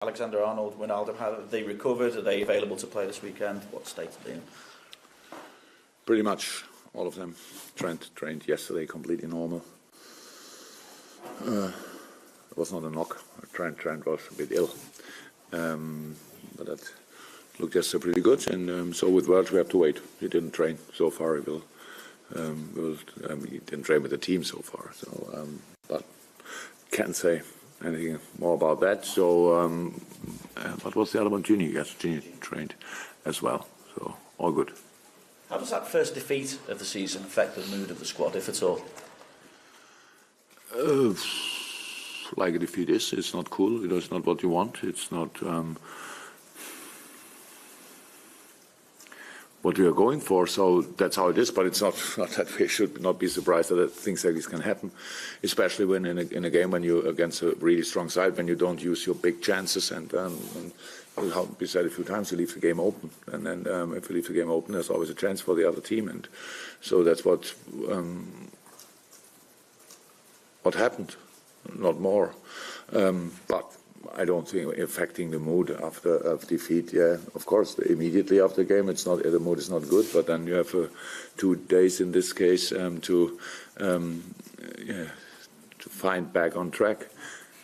Alexander-Arnold, Wijnaldum, have they recovered? Are they available to play this weekend? What state are they in? Pretty much all of them. Trent trained yesterday, completely normal. It was not a knock. Trent was a bit ill, but that looked yesterday pretty good. And so with Welch, we have to wait. He didn't train so far. He didn't train with the team so far. So, but can't say anything more about that. So, what was the other one? Ginny. Yes, Ginny trained as well. So all good. How does that first defeat of the season affect the mood of the squad, if at all? Like a defeat is, it's not cool. It's not what you want. It's not what we are going for. So that's how it is. But it's not that we should not be surprised that things like this can happen, especially when in a game when you're against a really strong side, when you don't use your big chances and how we said a few times, you leave the game open, and then if you leave the game open, there's always a chance for the other team, and so that's what happened, not more. But I don't think affecting the mood after a defeat. Yeah, of course, immediately after the game, the mood is not good. But then you have 2 days in this case to find back on track.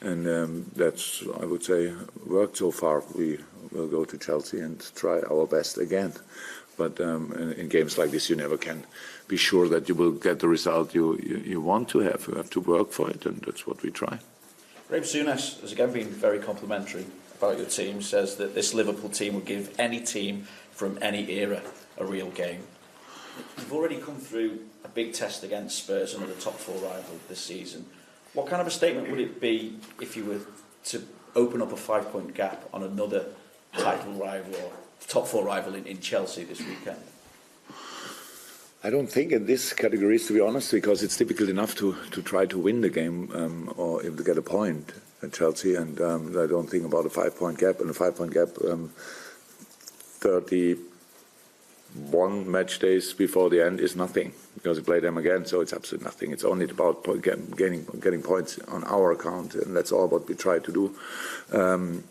And that's, I would say, worked so far. We will go to Chelsea and try our best again. But in games like this, you never can be sure that you will get the result you want to have. You have to work for it, and that's what we try. Raheem Souness has again been very complimentary about your team. Says that this Liverpool team would give any team from any era a real game. You've already come through a big test against Spurs, another top 4 rival this season. What kind of a statement would it be if you were to open up a 5-point gap on another title rival or top 4 rival in Chelsea this weekend? I don't think in this category, to be honest, because it's difficult enough to try to win the game or even to get a point at Chelsea. And I don't think about a 5-point gap. And a 5-point gap, 31 match days before the end is nothing, because we play them again, so it's absolutely nothing. It's only about getting points on our account, and that's all what we try to do. And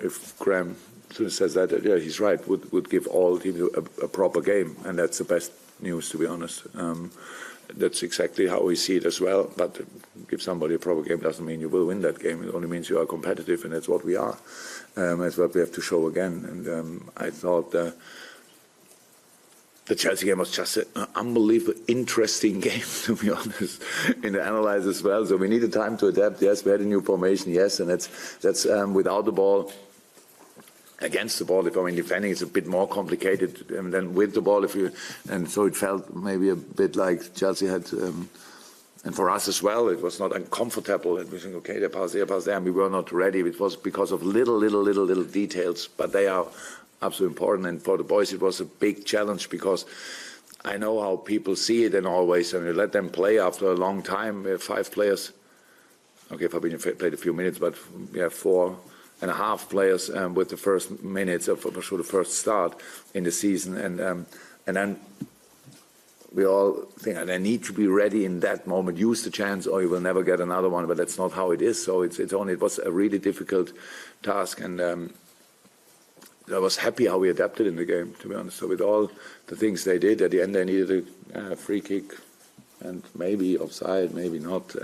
if Graham says that, yeah, he's right, would give all teams a proper game, and that's the best news, to be honest. That's exactly how we see it as well. But give somebody a proper game doesn't mean you will win that game. It only means you are competitive, and that's what we are. That's what we have to show again. And I thought the Chelsea game was just an unbelievably interesting game, to be honest, in the analyze as well. So we needed time to adapt. Yes, we had a new formation. Yes, and that's without the ball. Against the ball, defending is a bit more complicated than with the ball. And so it felt maybe a bit like Chelsea had, and for us as well, it was not uncomfortable. And we think, okay, they pass there, and we were not ready. It was because of little details, but they are absolutely important. And for the boys, it was a big challenge, because I know how people see it, and always, and you let them play after a long time. We have 5 players. Okay, Fabinho played a few minutes, but we have 4.5 players with the first minutes of the first start in the season, and then we all think they need to be ready in that moment, use the chance, or you will never get another one. But that's not how it is. So it was a really difficult task, and I was happy how we adapted in the game, to be honest. So with all the things they did, at the end they needed a free kick, and maybe offside, maybe not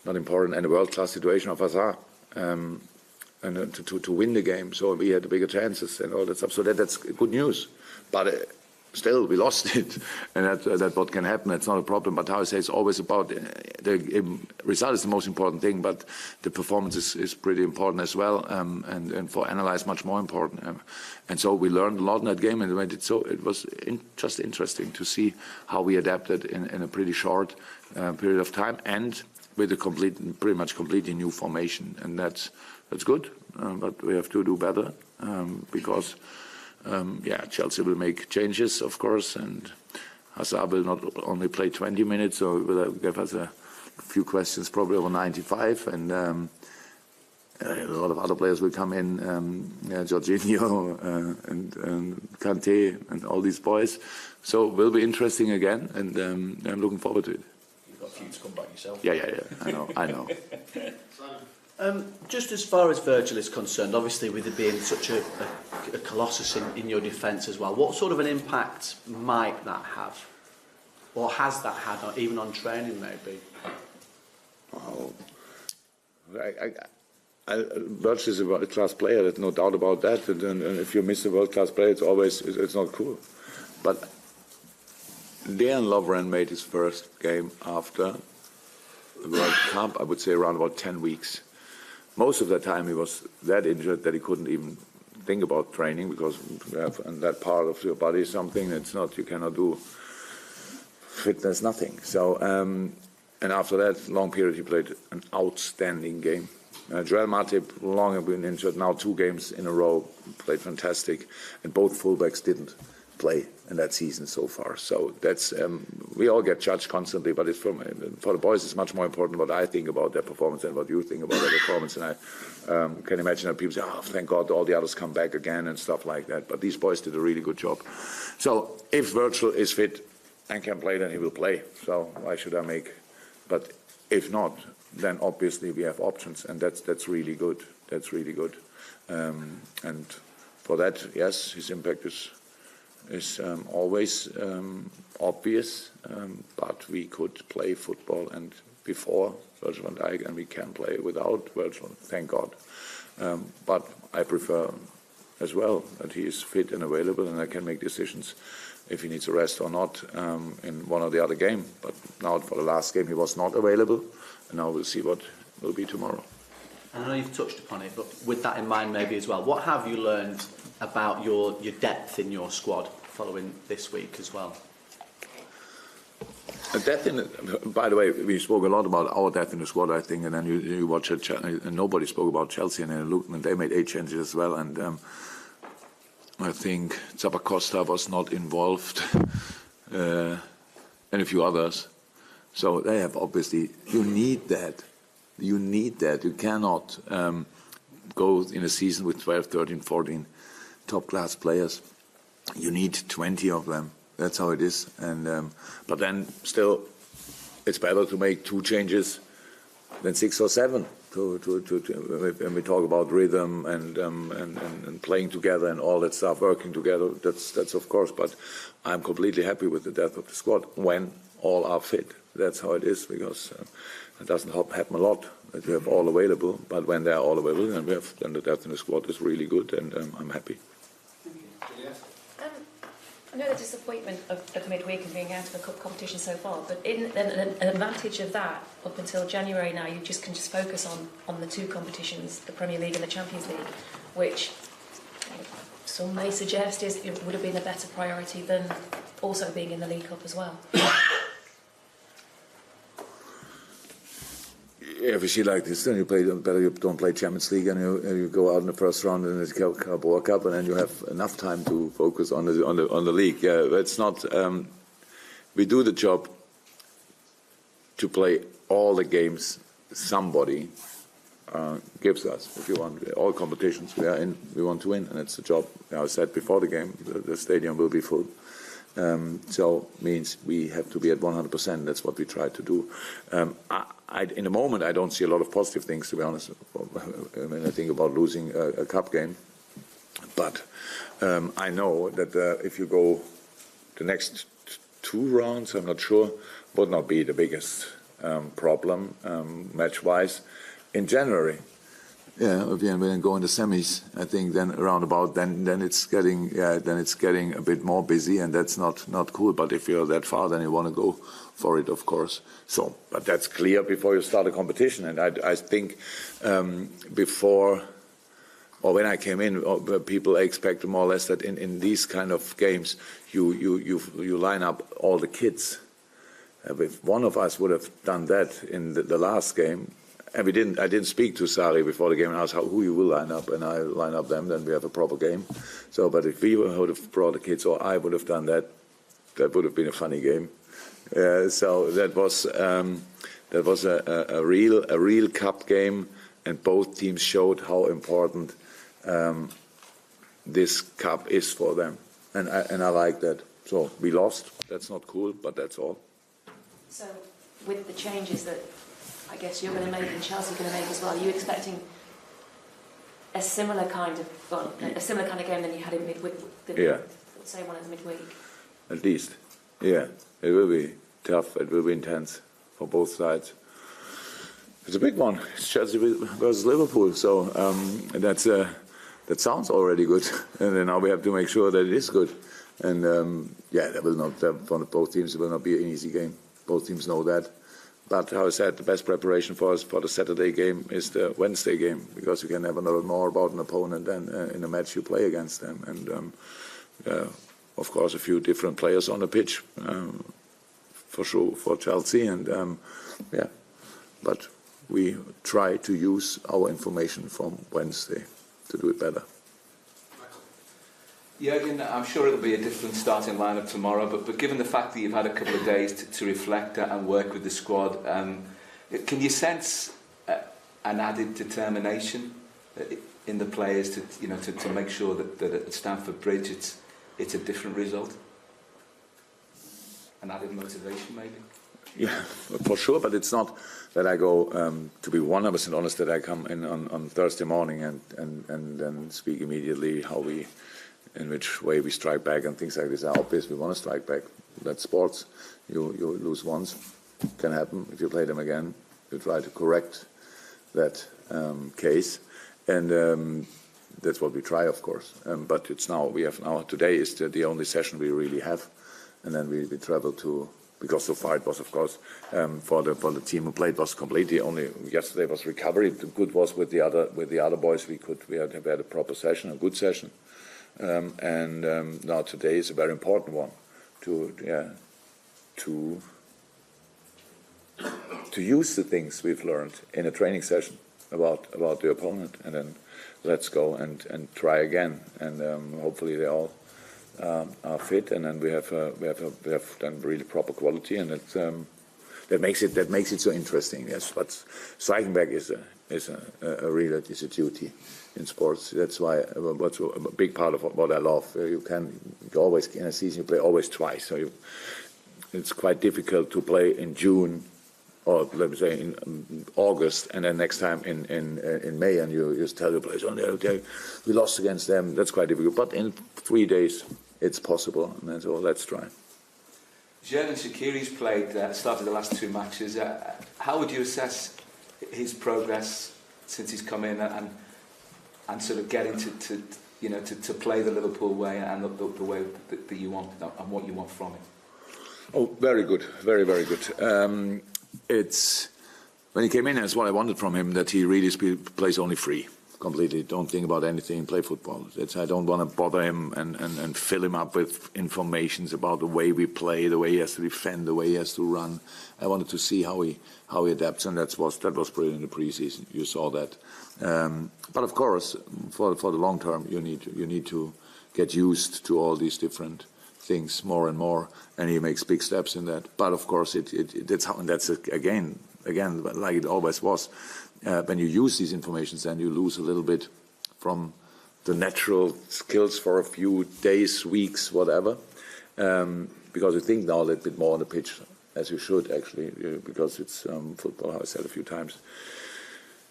important, and a world-class situation of Hazard. And to win the game, so we had the bigger chances and all that stuff. So that's good news, but still we lost it, and that's what can happen. That's not a problem. But how I say, it's always about the result is the most important thing, but the performance is pretty important as well, and for analyze much more important. And so we learned a lot in that game, and it was just interesting to see how we adapted in a pretty short period of time, and with a pretty much completely new formation, and that's good, but we have to do better, because Chelsea will make changes, of course, and Hazard will not only play 20 minutes, so it will give us a few questions probably over 95, and a lot of other players will come in, Jorginho and Kante and all these boys. So it will be interesting again, and I'm looking forward to it. You've got a few to come back yourself. Yeah. I know. Just as far as Virgil is concerned, obviously with it being such a colossus in your defence as well, what sort of an impact might that have? Or has that had, even on training maybe? Oh, Virgil is a world-class player, there's no doubt about that. And if you miss a world-class player, it's not cool. But Dejan Lovren made his first game after the World Cup, I would say around about 10 weeks. Most of the time he was that injured that he couldn't even think about training, because you have in that part of your body something that's not, you cannot do fitness, nothing. So, and after that long period he played an outstanding game. Joel Matip, long been injured, now 2 games in a row, played fantastic, and both fullbacks didn't play in that season so far. So that's we all get judged constantly, but it's for the boys it's much more important what I think about their performance than what you think about their performance. And I can imagine that people say, oh, thank God all the others come back again and stuff like that. But these boys did a really good job. So if Virgil is fit and can play, then he will play. So why should I make? But if not, then obviously we have options, and that's really good. That's really good. And for that, yes, his impact is always obvious, but we could play football and before Virgil van Dijk, and we can play without Virgil, thank God. But I prefer as well that he is fit and available, and I can make decisions if he needs a rest or not in one or the other game. But now for the last game he was not available, and now we'll see what will be tomorrow. I know you've touched upon it, but with that in mind maybe as well, what have you learned about your depth in your squad following this week as well? Depth in, by the way, we spoke a lot about our depth in the squad, I think, and then you watch it, and nobody spoke about Chelsea, and looked, and they made 8 changes as well, and I think Zappacosta was not involved, and a few others. So they have obviously, you need that. You need that. You cannot go in a season with 12, 13, 14 top-class players. You need 20 of them. That's how it is. And but then still, it's better to make 2 changes than 6 or 7. When we talk about rhythm and playing together and all that stuff, working together, that's of course. But I'm completely happy with the depth of the squad when all are fit. That's how it is, because it doesn't happen a lot that you have all available. But when they are all available, then the depth in the squad is really good, and I'm happy. I know the disappointment of midweek and being out of a cup competition so far, but an advantage of that up until January now, you can just focus on the 2 competitions, the Premier League and the Champions League, which some may suggest it would have been a better priority than also being in the League Cup as well. If you see like this, then you don't play Champions League, and you go out in the first round and it's Carabao Cup, and then you have enough time to focus on the league. Yeah, it's not. We do the job to play all the games somebody gives us. If you want all competitions we are in, we want to win, and it's the job. I said before the game, the stadium will be full. So means we have to be at 100%. That's what we try to do. In the moment, I don't see a lot of positive things, to be honest. When I think about losing a cup game, but I know that if you go the next 2 rounds, I'm not sure, would not be the biggest problem match-wise in January. Yeah, if you then go in the semis, I think then around about then it's getting a bit more busy, and that's not cool. But if you're that far, then you want to go for it, of course. So, but that's clear before you start a competition. And I think before or when I came in, people expect more or less that in these kind of games you line up all the kids. If one of us would have done that in the last game. And I didn't speak to Sarri before the game and ask who you will line up, and I line up them, then we have a proper game. So, but if we would have brought the kids, or I would have done that, that would have been a funny game. So that was a real cup game, and both teams showed how important this cup is for them, and I like that. So we lost. That's not cool, but that's all. So with the changes that I guess you're going to make and Chelsea are going to make as well. Are you expecting a similar kind of game than you had in midweek? Yeah. The same one as midweek. At least, yeah. It will be tough. It will be intense for both sides. It's a big one. It's Chelsea versus Liverpool. So that sounds already good. And then now we have to make sure that it is good. And that will not, for both teams, it will not be an easy game. Both teams know that. But how I said, the best preparation for us for the Saturday game is the Wednesday game, because you can never know more about an opponent than in a match you play against them. And of course, a few different players on the pitch, for sure, for Chelsea. And but we try to use our information from Wednesday to do it better. Jurgen, I'm sure it'll be a different starting lineup tomorrow, but given the fact that you've had a couple of days to reflect and work with the squad, can you sense an added determination in the players to make sure that at Stamford Bridge it's a different result? An added motivation, maybe? Yeah, for sure, but it's not that I go, to be 100% honest, that I come in on Thursday morning and then speak immediately in which way we strike back and things like this. Obviously, we want to strike back. That's sports. You lose once, can happen. If you play them again, you try to correct that case, and that's what we try, of course. But it's now today is the only session we really have, and then we travel to. Because so far it was, of course, for the team who played was completely only yesterday was recovery. The good was with the other boys we had a proper session, a good session, and now today is a very important one to use the things we've learned in a training session about the opponent, and then let's go and try again, and hopefully they all are fit, and then we have done really proper quality, and that makes it so interesting. Yes, but striking back is a real duty in sports. That's why what's a big part of what I love. You always in a season you play always twice, so it's quite difficult to play in June or let me say in August, and then next time in May, and you just tell your players, we lost against them. That's quite difficult. But in 3 days, it's possible, and so let's try. Jurgen Shaqiri's started the last 2 matches. How would you assess his progress since he's come in and sort of getting to play the Liverpool way and the way that you want and what you want from him? Oh, very good, very, very good. It's when he came in, that's what I wanted from him, that he really plays only free, completely. Don't think about anything, play football. I don't want to bother him and fill him up with informations about the way we play, the way he has to defend, the way he has to run. I wanted to see how he adapts, and that was brilliant in the preseason. You saw that. But of course, for the long term, you need to get used to all these different things more and more, and he makes big steps in that. But of course, that's again like it always was. When you use these informations, then you lose a little bit from the natural skills for a few days, weeks, whatever, because you think now a little bit more on the pitch, as you should actually, because it's football, how I said a few times,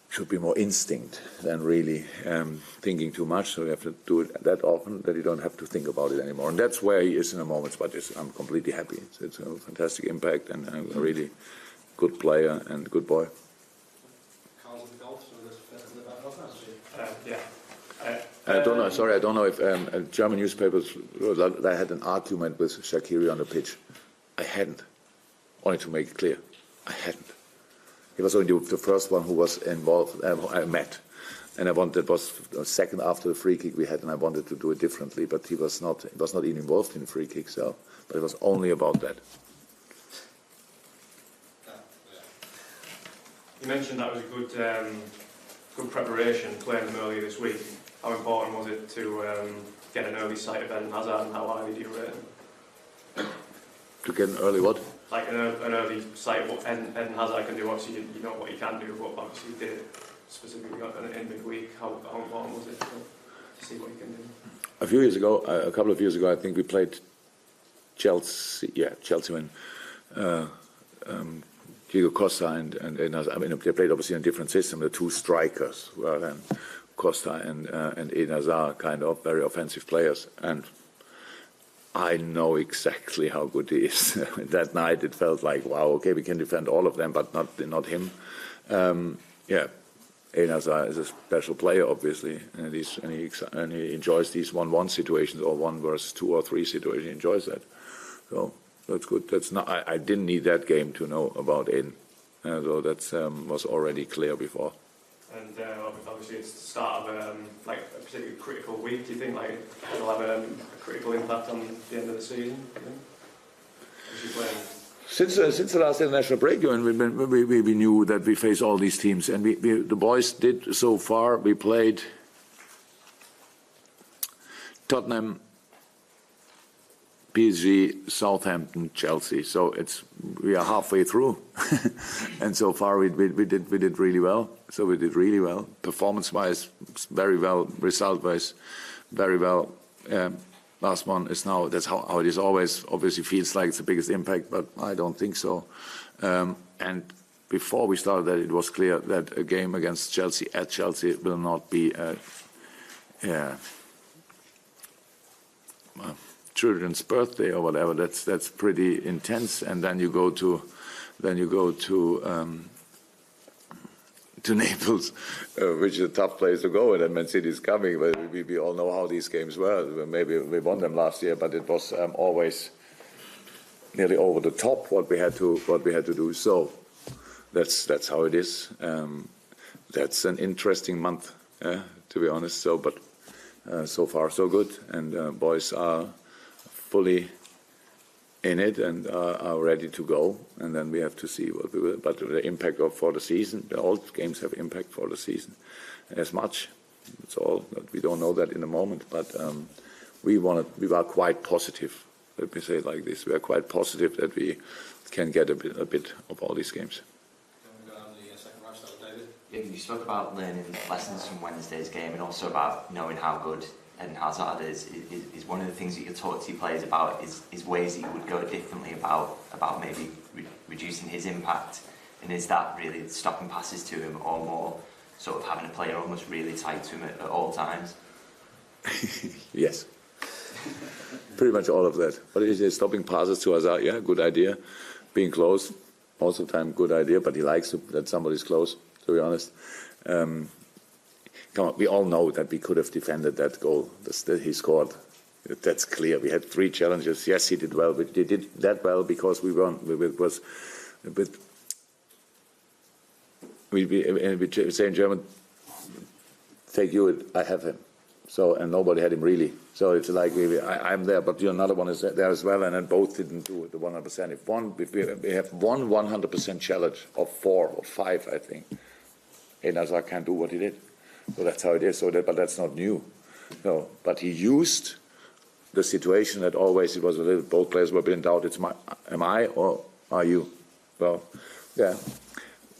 should be more instinct than really thinking too much. So you have to do it that often that you don't have to think about it anymore. And that's where he is in a moment. But I'm completely happy. It's a fantastic impact and a really good player and good boy. I don't know. Sorry, I don't know if German newspapers. I had an argument with Shaqiri on the pitch. I hadn't. Only to make it clear, I hadn't. He was only the first one who was involved. I met, and it was the second after the free kick we had, and I wanted to do it differently. But he was not. He was not even involved in the free kick. So, but it was only about that. You mentioned that was a good preparation, playing them earlier this week. How important was it to get an early sight of Eden Hazard, and how highly do you rate him? To get an early what? Like an early sight of what Eden Hazard can do. Obviously, you know what he can do, but obviously he did it specifically in midweek. How important was it to see what he can do? A couple of years ago, I think we played Chelsea. Yeah, Chelsea when Diego Costa and I mean, they played obviously in a different system. The two strikers were then Costa and Eden Hazard, kind of very offensive players. And I know exactly how good he is. That night it felt like, wow, okay, we can defend all of them, but not him. Yeah, Eden Hazard is a special player, obviously, and he enjoys these 1-1 situations or 1 versus 2 or 3 situations. He enjoys that. So that's good. That's not. I didn't need that game to know about Eden. So that was already clear before. And obviously it's the start of like a particularly critical week. Do you think like it'll have a critical impact on the end of the season? Since the last international break, we knew that we face all these teams, and the boys did so far. We played Tottenham, PSG, Southampton, Chelsea. So we are halfway through, and so far we did really well. So we did really well, performance-wise, very well, result-wise, very well. Last one is now. That's how it is always. Obviously, feels like it's the biggest impact, but I don't think so. And before we started that, it was clear that a game against Chelsea at Chelsea will not be children's birthday or whatever. That's pretty intense. And then you go to Naples, which is a tough place to go, and then Man City is coming. But we all know how these games were. Maybe we won them last year, but it was always nearly over the top what we had to do. So that's how it is. That's an interesting month, to be honest. So, but so far so good, and boys are fully in it and are ready to go, and then we have to see what we will. But the impact for the season, all games have impact for the season as much. It's all we don't know that in a moment, but we are quite positive. Let me say it like this: we are quite positive that we can get a bit of all these games. You spoke about learning lessons from Wednesday's game, and also about knowing how good Eden Hazard is one of the things that you talk to your players about is ways that you would go differently about maybe reducing his impact, and is that really stopping passes to him, or more sort of having a player almost really tight to him at all times? Yes, pretty much all of that. But it is stopping passes to Hazard, yeah, good idea. Being close, most of the time, good idea, but he likes that somebody's close, to be honest. Come on, we all know that we could have defended that goal that he scored. That's clear. We had 3 challenges. Yes, he did well, but he did that well because we won. We say in German, take you, I have him. So, and nobody had him really. So it's like I'm there, but another one is there as well, and then both didn't do it the 100%. If we have one 100% challenge of 4 or 5, I think, Eden Hazard can't do what he did. So that's how it is. But that's not new. No, but he used the situation that always it was a little. Both players were in doubt. Am I or are you? Well, yeah,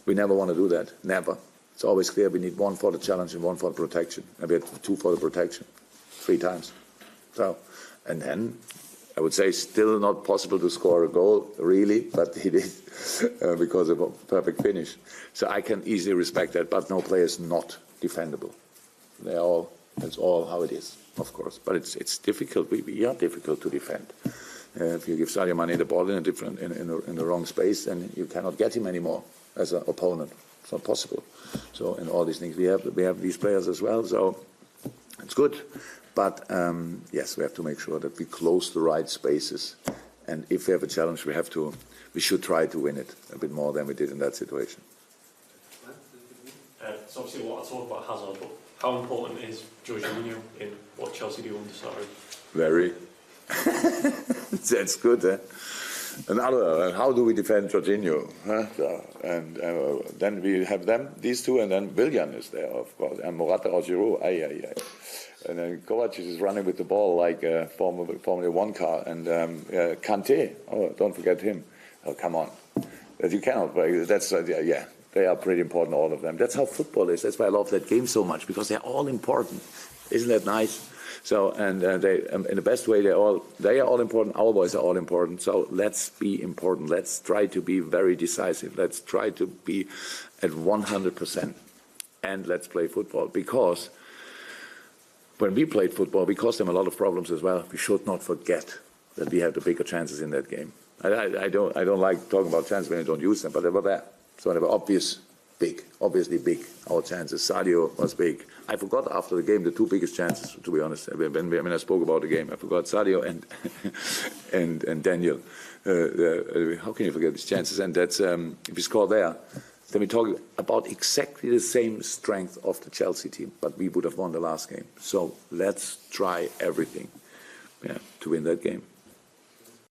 we never want to do that. Never. It's always clear we need 1 for the challenge and 1 for the protection. And we had 2 for the protection, 3 times. So, and then I would say still not possible to score a goal really, but he did because of a perfect finish. So I can easily respect that. But no player is not defendable. That's all how it is, of course. But it's difficult. We are difficult to defend. If you give Sadio Mane the ball in the wrong space, then you cannot get him anymore as an opponent. It's not possible. So in all these things, we have these players as well. So it's good. But yes, we have to make sure that we close the right spaces. And if we have a challenge, we should try to win it a bit more than we did in that situation. It's obviously a lot of talk about Hazard, but how important is Jurgen in what Chelsea do under Sarri? Very. That's good, eh? Another, how do we defend Jorginho? Huh? So, and then we have these 2, and then Willian is there, of course, and Morata or Giroud. And then Kovacic is running with the ball like a Formula 1 car, and Kante. Oh, don't forget him. Oh, come on, you cannot. That's yeah. They are pretty important, all of them. That's how football is. That's why I love that game so much, because they're all important. Isn't that nice? So, and they, in the best way, they are all important. Our boys are all important. So let's be important. Let's try to be very decisive. Let's try to be at 100%, and let's play football. Because when we played football, we caused them a lot of problems as well. We should not forget that we had the bigger chances in that game. I don't like talking about chances when I don't use them, but they were there. So they were obviously big, our chances. Sadio was big. I forgot after the game the two biggest chances, to be honest. When I spoke about the game, I forgot Sadio and Daniel. How can you forget these chances? And that's, if we score there, then we talk about exactly the same strength of the Chelsea team, but we would have won the last game. So let's try everything to win that game.